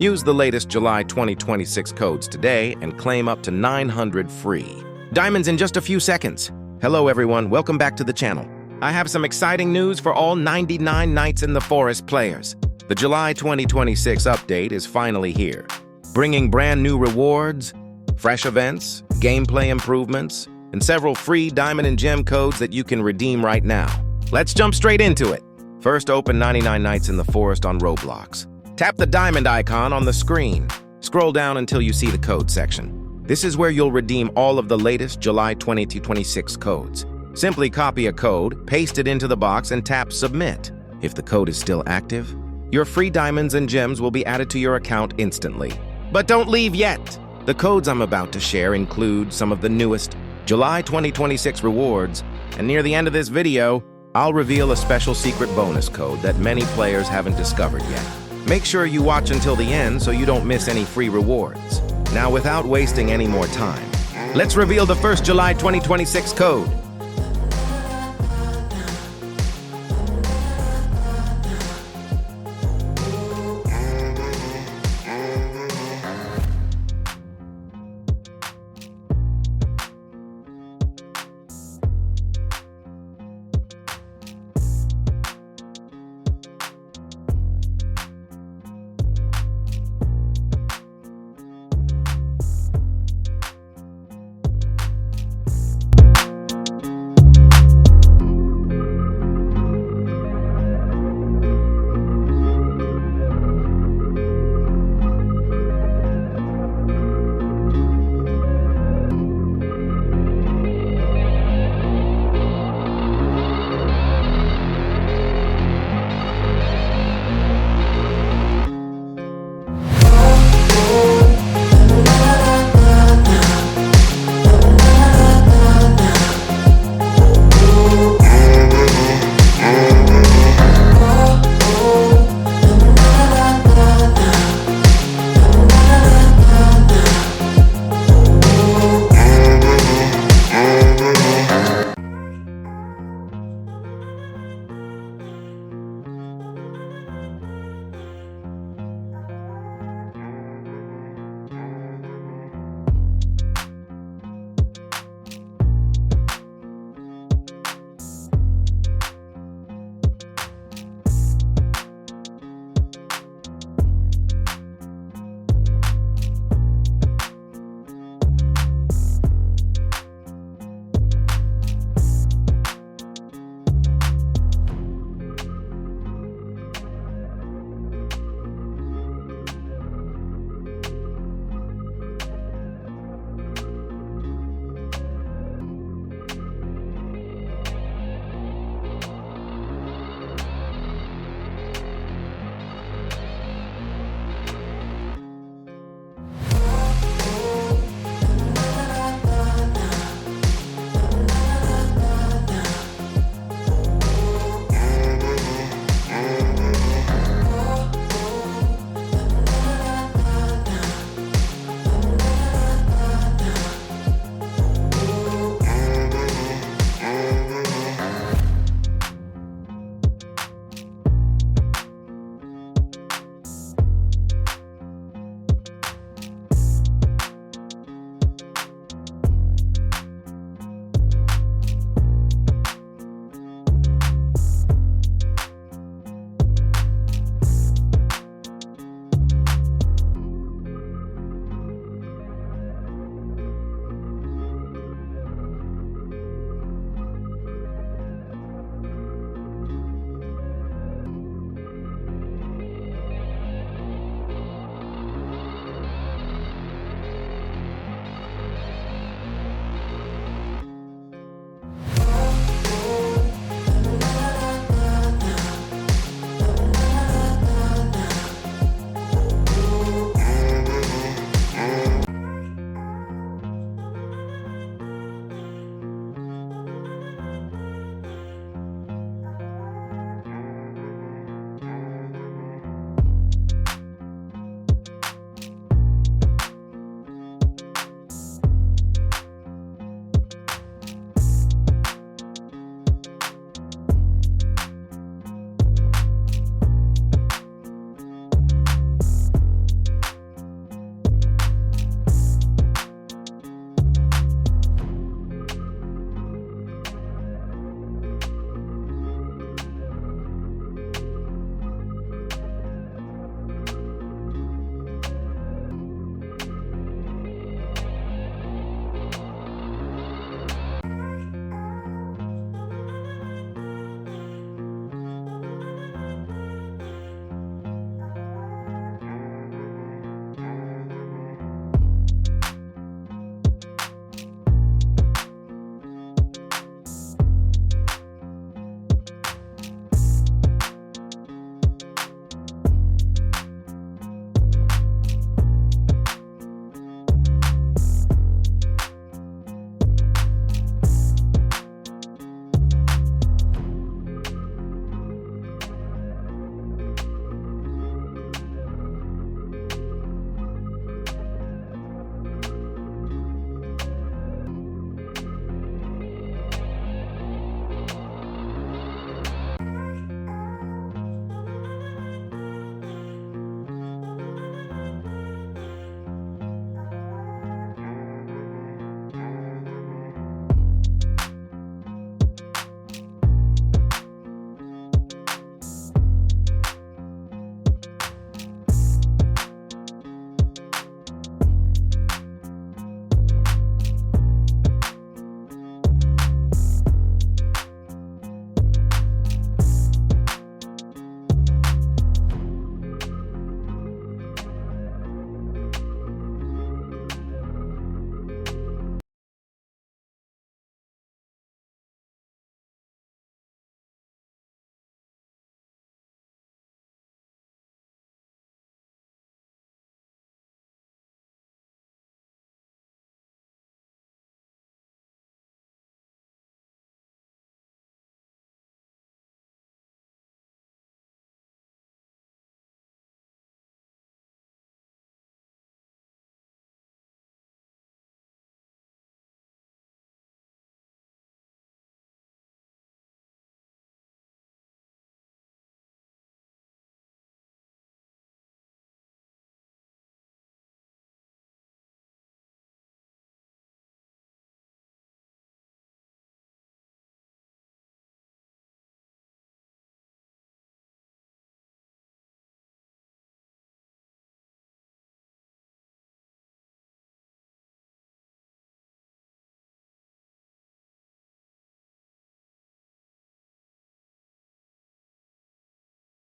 Use the latest July 2026 codes today and claim up to 900 free diamonds in just a few seconds. Hello everyone, welcome back to the channel. I have some exciting news for all 99 Nights in the Forest players. The July 2026 update is finally here, bringing brand new rewards, fresh events, gameplay improvements, and several free diamond and gem codes that you can redeem right now. Let's jump straight into it. First, open 99 Nights in the Forest on Roblox. Tap the diamond icon on the screen. Scroll down until you see the code section. This is where you'll redeem all of the latest July 2026 codes. Simply copy a code, paste it into the box, and tap Submit. If the code is still active, your free diamonds and gems will be added to your account instantly. But don't leave yet! The codes I'm about to share include some of the newest July 2026 rewards, and near the end of this video, I'll reveal a special secret bonus code that many players haven't discovered yet. Make sure you watch until the end so you don't miss any free rewards. Now, without wasting any more time, let's reveal the first July 2026 code.